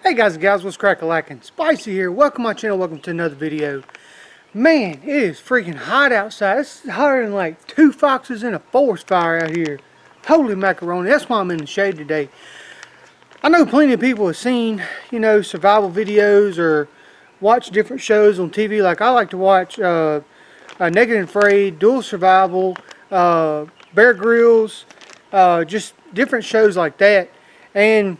Hey guys and gals, what's crack-a-lackin'? Spicy here. Welcome to my channel. Welcome to another video. Man, it is freaking hot outside. It's hotter than like 2 foxes in a forest fire out here. Holy macaroni. That's why I'm in the shade today. I know plenty of people have seen, survival videos or watch different shows on TV. Like I like to watch Naked and Afraid, Dual Survival, Bear Grylls, just different shows like that. And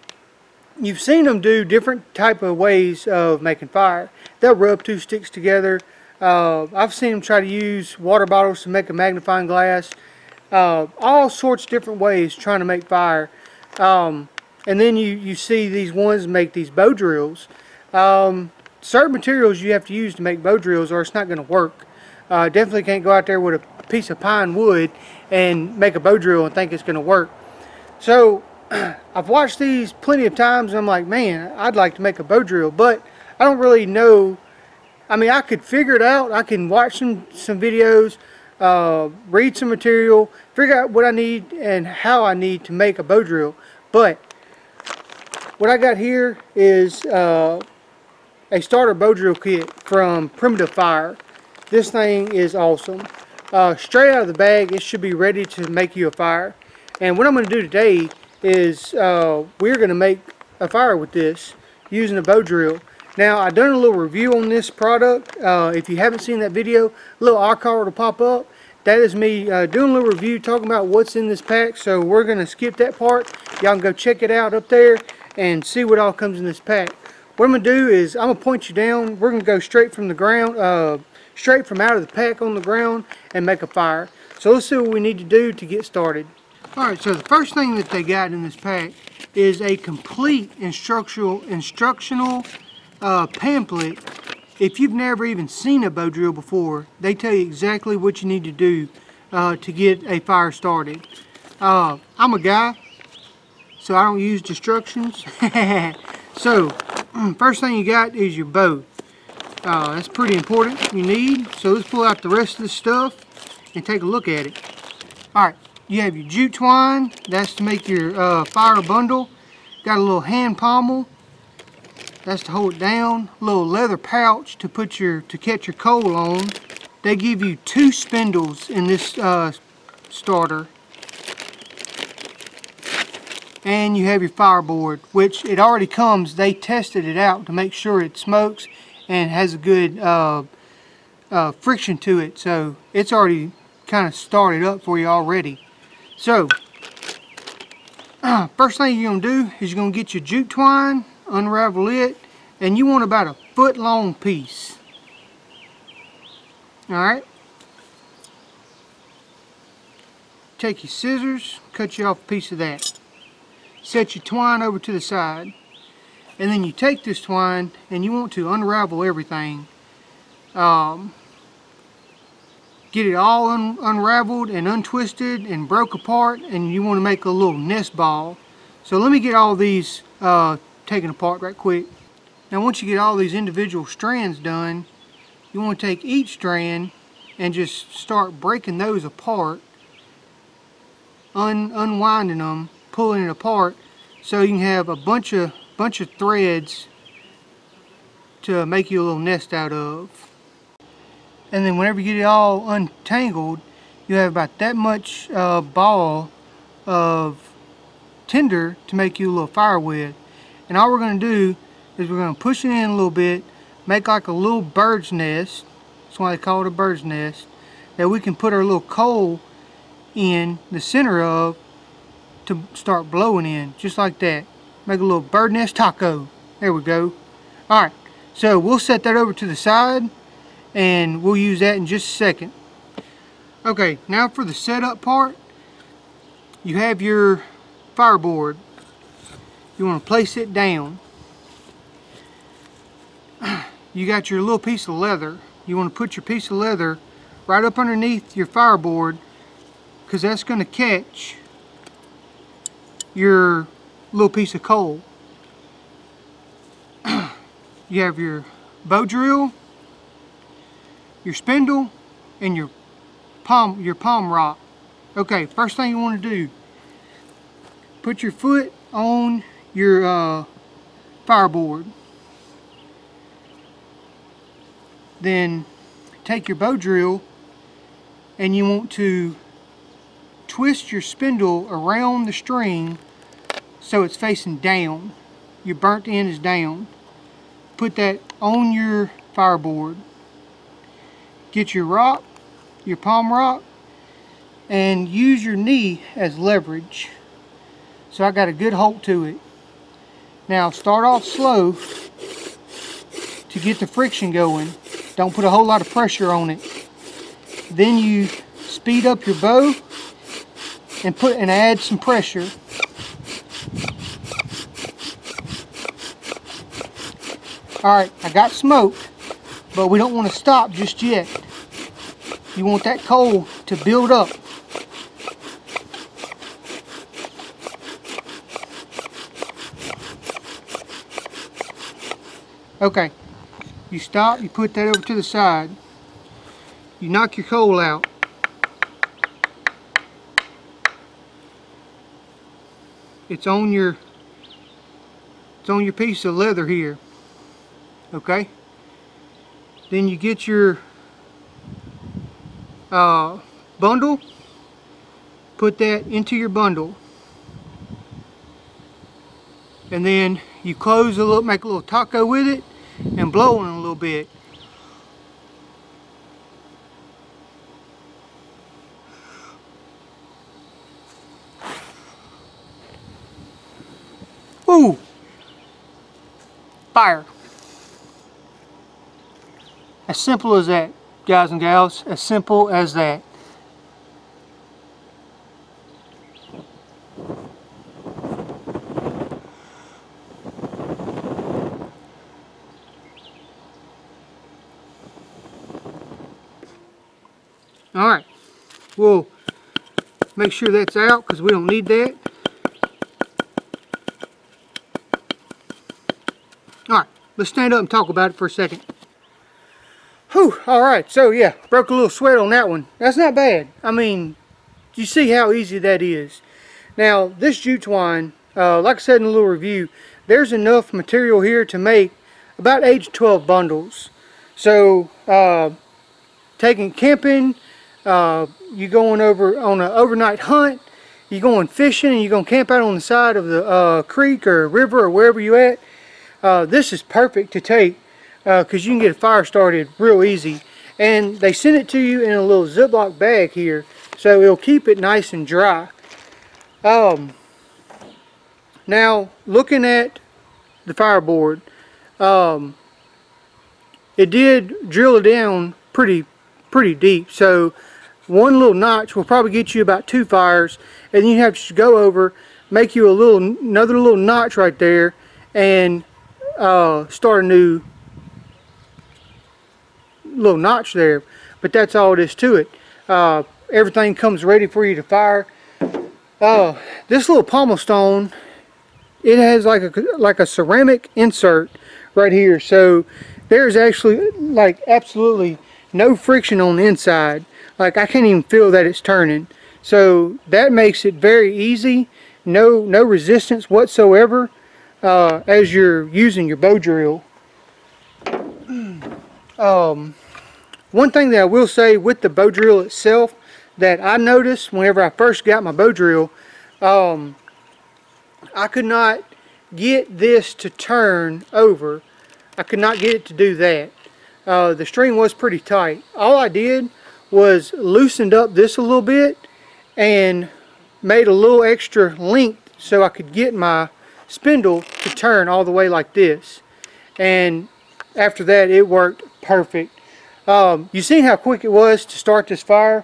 you've seen them do different type of ways of making fire. They'll rub 2 sticks together. I've seen them try to use water bottles to make a magnifying glass. All sorts of different ways trying to make fire. And then you see these ones make these bow drills. Certain materials you have to use to make bow drills or it's not going to work. Definitely can't go out there with a piece of pine wood and make a bow drill and think it's going to work. So I've watched these plenty of times and I'm like, man, I'd like to make a bow drill, but I don't really know. I mean, I could figure it out. I can watch some videos, read some material, figure out what I need and how I need to make a bow drill. But what I got here is a starter bow drill kit from Primitive Fire. This thing is awesome. Straight out of the bag, it should be ready to make you a fire. And what I'm going to do today is we're going to make a fire with this using a bow drill. Now I've done a little review on this product. If you haven't seen that video, a little icon will pop up. That is me doing a little review talking about what's in this pack. So we're going to skip that part. Y'all can go check it out up there and see what all comes in this pack. What I'm going to do is I'm going to point you down. We're going to go straight from the ground, straight from out of the pack on the ground and make a fire. So let's see what we need to do to get started. Alright, so the first thing that they got in this pack is a complete instructional pamphlet. If you've never even seen a bow drill before, they tell you exactly what you need to do to get a fire started. I'm a guy, so I don't use instructions. So, first thing you got is your bow. That's pretty important, you need. So let's pull out the rest of the stuff and take a look at it. Alright. You have your jute twine, that's to make your fire bundle. Got a little hand pommel, that's to hold it down. A little leather pouch to put to catch your coal on. They give you 2 spindles in this starter. And you have your fireboard, which it already comes. They tested it out to make sure it smokes and has a good friction to it. So it's already kind of started up for you already. So, first thing you're going to do is you're going to get your jute twine, unravel it, and you want about a 1-foot-long piece. Alright. Take your scissors, cut you off a piece of that. Set your twine over to the side. And then you take this twine and you want to unravel everything. Get it all unraveled and untwisted and broke apart, and you want to make a little nest ball. So let me get all these taken apart right quick. Now once you get all these individual strands done, you want to take each strand and just start breaking those apart, unwinding them, pulling it apart, so you can have a bunch of threads to make you a little nest out of. And then whenever you get it all untangled, you have about that much ball of tinder to make you a little fire with. And all we're going to do is we're going to push it in a little bit, make like a little bird's nest. That's why they call it a bird's nest. That we can put our little coal in the center of to start blowing in, just like that. Make a little bird nest taco. There we go. Alright, so we'll set that over to the side, and we'll use that in just a second. Okay, now for the setup part, you have your fireboard. You want to place it down. You got your little piece of leather. You want to put your piece of leather right up underneath your fireboard, because that's going to catch your little piece of coal. You have your bow drill, your spindle, and your palm rock. Okay, first thing you want to do, put your foot on your fireboard. Then take your bow drill and you want to twist your spindle around the string so it's facing down. Your burnt end is down. Put that on your fireboard. Get your rock, your palm rock, and use your knee as leverage. So I got a good hold to it. Now start off slow to get the friction going. Don't put a whole lot of pressure on it. Then you speed up your bow and add some pressure. Alright, I got smoke, but we don't want to stop just yet. You want that coal to build up. Okay, you stop, you put that over to the side. You knock your coal out. It's on your piece of leather here. Okay, then you get your bundle, put that into your bundle, and then you close a little, make a little taco with it and blow on it a little bit. Ooh, fire. As simple as that, guys and gals, as simple as that. Alright, we'll make sure that's out because we don't need that. Alright, let's stand up and talk about it for a second. Whew, alright, so yeah, broke a little sweat on that one. That's not bad. I mean, you see how easy that is. Now, this jute twine, like I said in the little review, there's enough material here to make about 8 to 12 bundles. So, taking camping, you going over on an overnight hunt, you going fishing, and you're going to camp out on the side of the creek or river or wherever you at, this is perfect to take. Because you can get a fire started real easy, and they send it to you in a little Ziploc bag here, so it'll keep it nice and dry. Now, looking at the fireboard, it did drill it down pretty deep. So one little notch will probably get you about 2 fires, and then you have to go over, make you another little notch right there, and start a new little notch there. But that's all it is to it. Everything comes ready for you to fire. This little pommel stone, it has like a ceramic insert right here, so there's actually like absolutely no friction on the inside. Like I can't even feel that it's turning, so that makes it very easy. No resistance whatsoever as you're using your bow drill. One thing that I will say with the bow drill itself that I noticed whenever I first got my bow drill, I could not get this to turn over. I could not get it to do that. The string was pretty tight. All I did was loosened up this a little bit and made a little extra length so I could get my spindle to turn all the way like this. And after that, it worked perfect. You seen how quick it was to start this fire?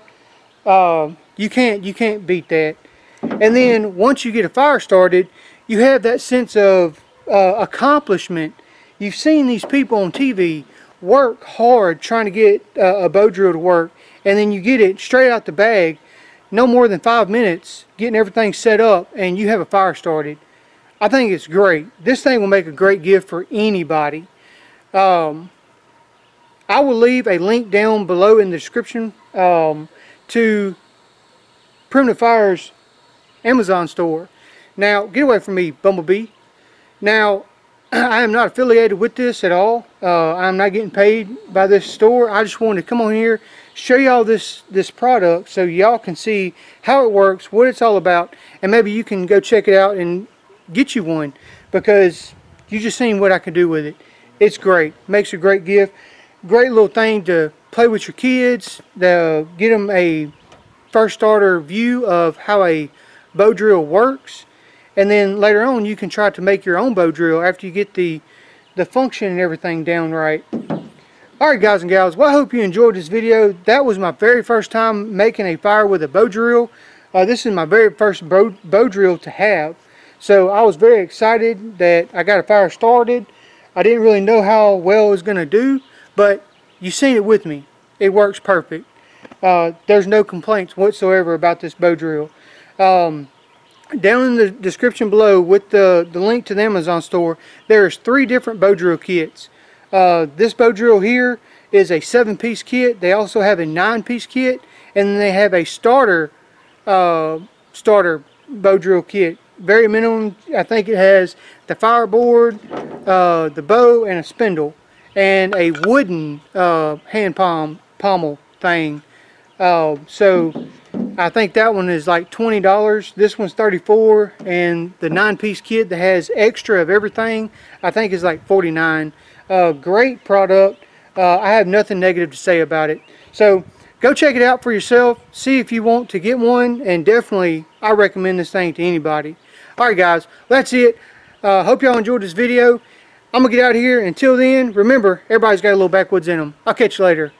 You can't beat that. And then once you get a fire started, you have that sense of accomplishment. You've seen these people on TV work hard trying to get a bow drill to work, and then you get it straight out the bag, no more than 5 minutes, getting everything set up, and you have a fire started. I think it's great. This thing will make a great gift for anybody. I will leave a link down below in the description to Primitive Fire's Amazon store. Now, get away from me, Bumblebee. Now, I am not affiliated with this at all. I'm not getting paid by this store. I just wanted to come on here, show y'all this product so y'all can see how it works, what it's all about, and maybe you can go check it out and get you one, because you just seen what I can do with it. It's great. Makes a great gift. Great little thing to play with your kids. Get them a first starter view of how a bow drill works. And then later on you can try to make your own bow drill after you get the function and everything down right. Alright guys and gals, well I hope you enjoyed this video. That was my very first time making a fire with a bow drill. This is my very first bow drill to have. So I was very excited that I got a fire started. I didn't really know how well it was going to do, but you seen it with me. It works perfect. There's no complaints whatsoever about this bow drill. Down in the description below with the link to the Amazon store, there's 3 different bow drill kits. This bow drill here is a 7-piece kit. They also have a 9-piece kit, and then they have a starter bow drill kit. Very minimum. I think it has the fireboard, the bow, and a spindle, and a wooden hand pommel thing. So I think that one is like $20. This one's $34, and the 9-piece kit that has extra of everything I think is like $49. Great product. I have nothing negative to say about it. So go check it out for yourself. See if you want to get one, and definitely I recommend this thing to anybody. Alright guys, that's it. Hope y'all enjoyed this video. I'm going to get out of here. Until then, remember, everybody's got a little backwoods in them. I'll catch you later.